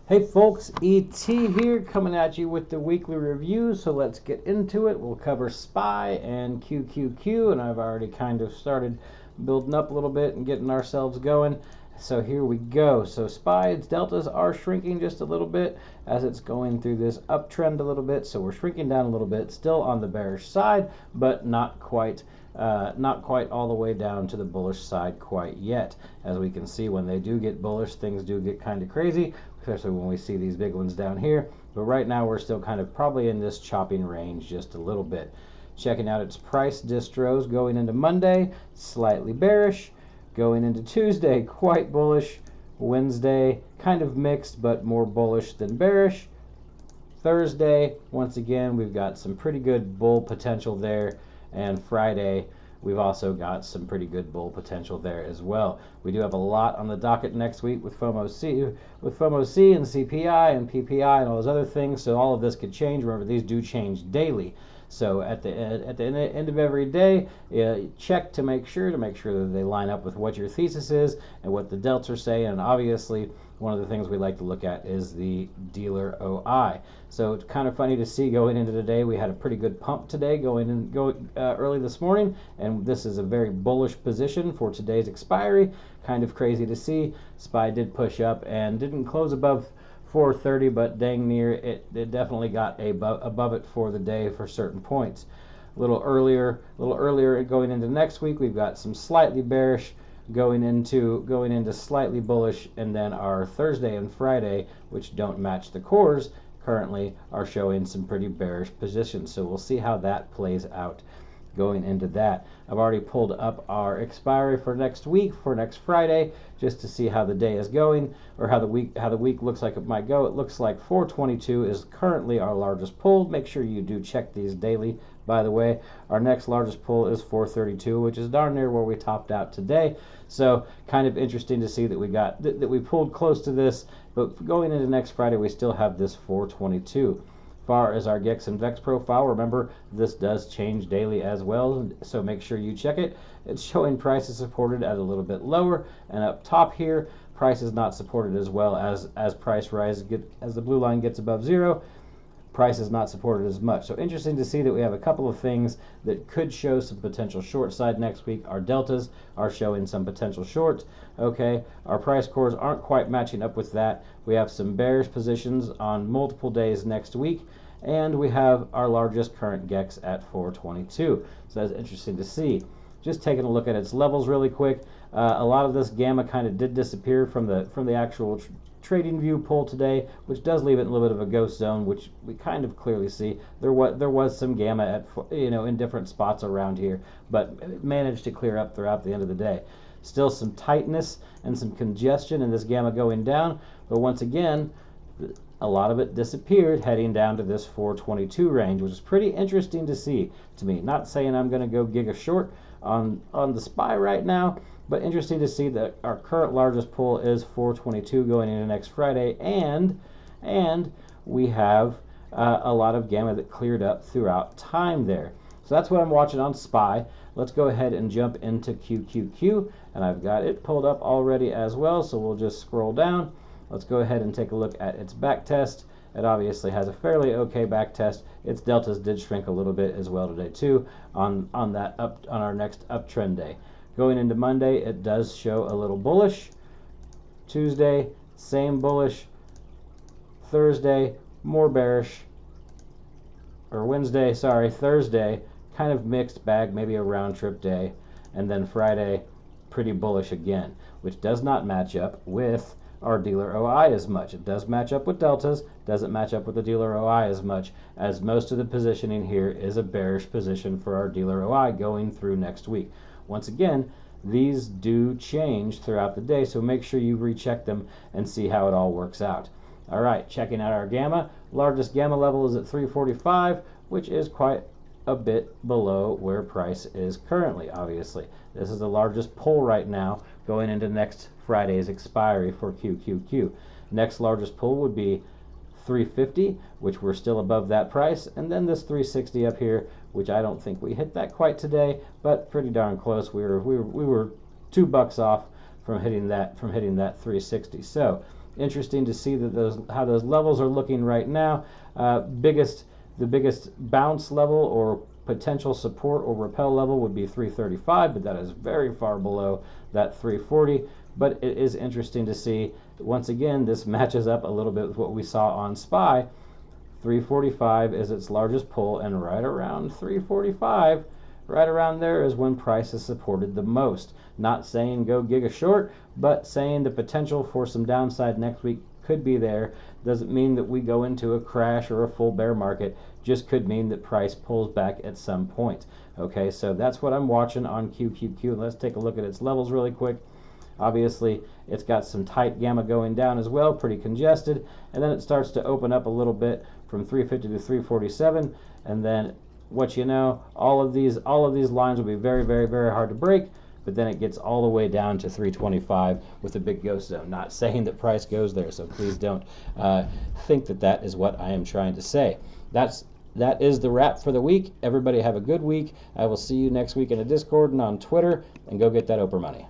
Hey folks, ET here coming at you with the weekly review, so let's get into it. We'll cover SPY and QQQ, and I've already kind of started building up a little bit and getting ourselves going. So here we go. So SPY's deltas are shrinking just a little bit as it's going through this uptrend a little bit. So we're shrinking down a little bit, still on the bearish side, but not quite all the way down to the bullish side quite yet. As we can see, when they do get bullish, things do get kind of crazy, especially when we see these big ones down here. But right now we're still kind of probably in this chopping range just a little bit. Checking out its price distros going into Monday, slightly bearish. Going into Tuesday, quite bullish. Wednesday, kind of mixed, but more bullish than bearish. Thursday, once again, we've got some pretty good bull potential there. And Friday, we've also got some pretty good bull potential there as well. We do have a lot on the docket next week with FOMC and CPI and PPI and all those other things. So all of this could change. Remember, these do change daily. So at the end of every day, check to make sure that they line up with what your thesis is and what the deltas are saying. And obviously, one of the things we like to look at is the dealer OI. So it's kind of funny to see going into today. We had a pretty good pump today going early this morning, and this is a very bullish position for today's expiry. Kind of crazy to see. SPY did push up and didn't close above 430, but dang near it definitely got above it for the day for certain points. A little earlier going into next week, we've got some slightly bearish going into slightly bullish, and then our Thursday and Friday, which don't match the cores currently, are showing some pretty bearish positions. So we'll see how that plays out going into that. I've already pulled up our expiry for next week, for next Friday, just to see how the day is going, or how the week looks like it might go. It looks like 422 is currently our largest pull. Make sure you do check these daily. By the way, our next largest pull is 432, which is darn near where we topped out today. So kind of interesting to see that we pulled close to this, but going into next Friday, we still have this 422. Far as our GEX and VEX profile, remember this does change daily as well, so make sure you check it. It's showing prices supported at a little bit lower, and up top here, price is not supported as well as price rise. As the blue line gets above zero, price is not supported as much. So interesting to see that we have a couple of things that could show some potential short side next week. Our deltas are showing some potential short. Okay, our price cores aren't quite matching up with that. We have some bearish positions on multiple days next week, and we have our largest current GEX at 422. So that's interesting to see. Just taking a look at its levels really quick. A lot of this gamma kind of did disappear from the actual trading view pull today, which does leave it in a little bit of a ghost zone, which we kind of clearly see. There was some gamma at in different spots around here, but it managed to clear up throughout the end of the day. Still some tightness and some congestion in this gamma going down, but once again, a lot of it disappeared heading down to this 422 range, which is pretty interesting to see to me. Not saying I'm going to go giga short on the SPY right now, but interesting to see that our current largest pull is 422 going into next Friday, and we have a lot of gamma that cleared up throughout time there. So that's what I'm watching on SPY. Let's go ahead and jump into QQQ, and I've got it pulled up already as well, so we'll just scroll down. Let's go ahead and take a look at its back test. It obviously has a fairly okay back test. Its deltas did shrink a little bit as well today too on our next uptrend day. Going into Monday, it does show a little bullish. Tuesday, same bullish. Thursday, more bearish. Or Wednesday, sorry, Thursday, kind of mixed bag, maybe a round trip day. And then Friday, pretty bullish again, which does not match up with our dealer OI as much. It does match up with deltas, doesn't match up with the dealer OI as much, as most of the positioning here is a bearish position for our dealer OI going through next week. Once again, these do change throughout the day, so make sure you recheck them and see how it all works out. All right, checking out our gamma. Largest gamma level is at 345, which is quite a bit below where price is currently, obviously. This is the largest pull right now going into next Friday's expiry for QQQ. Next largest pull would be 350, which we're still above that price, and then this 360 up here, which I don't think we hit that quite today, but pretty darn close. We were $2 off from hitting that 360. So interesting to see that how those levels are looking right now. The biggest bounce level or potential support or repel level would be 335, but that is very far below that 340. But it is interesting to see, once again, this matches up a little bit with what we saw on SPY. 345 is its largest pull, and right around 345, right around there is when price is supported the most. Not saying go giga short, but saying the potential for some downside next week could be there. Doesn't mean that we go into a crash or a full bear market, just could mean that price pulls back at some point. Okay, so that's what I'm watching on QQQ. Let's take a look at its levels really quick. Obviously, it's got some tight gamma going down as well, pretty congested, and then it starts to open up a little bit from 350 to 347, and then what you know, all of these lines will be very, very, very hard to break, but then it gets all the way down to 325 with a big ghost zone. Not saying that price goes there, so please don't think that that is what I am trying to say. That is the wrap for the week. Everybody have a good week. I will see you next week in the Discord and on Twitter, and go get that Oprah money.